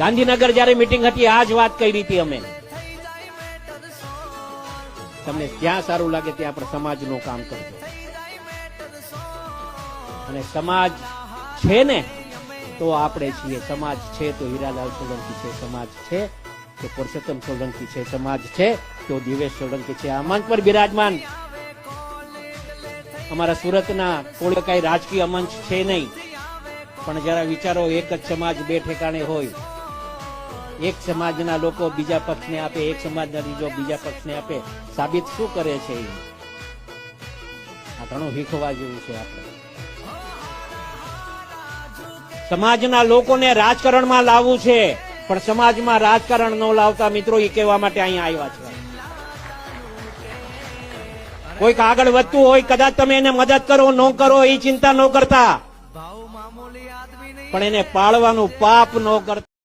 ગાંધીનગર જયારે મીટિંગ હતી આ જ વાત કરી હતી અમે. તમને જ્યાં સારું લાગે ત્યાં આપણે સમાજનું કામ કરજો. અને સમાજ છે ને તો આપણે છીએ. સમાજ છે તો હીરાલાલ સોલંકી છે. સમાજ છે તો પુરુષોત્તમ સોલંકી છે. સમાજ છે તો દિવેશ સોલંકી છે. આ મંચ પર બિરાજમાન અમારા સુરતના કોઈ કઈ રાજકીય મંચ છે નહીં, પણ જરા વિચારો, એક જ સમાજ બે ઠેકાણે હોય. એક સમાજના લોકો બીજા પક્ષને આપે, એક સમાજના બીજો બીજા પક્ષને આપે. સાબિત શું કરે છે? આ ઘણું શીખવા જેવું છે. આપણે સમાજના લોકોને રાજકારણમાં લાવવું છે, પણ સમાજમાં રાજકારણ ન લાવતા મિત્રો એ કહેવા માટે અહીંયા આવ્યા છે. કોઈક આગળ વધતું હોય, કદાચ તમે એને મદદ કરો ન કરો એ ચિંતા ન કરતા, પણ એને પાળવાનું પાપ ન કરતા.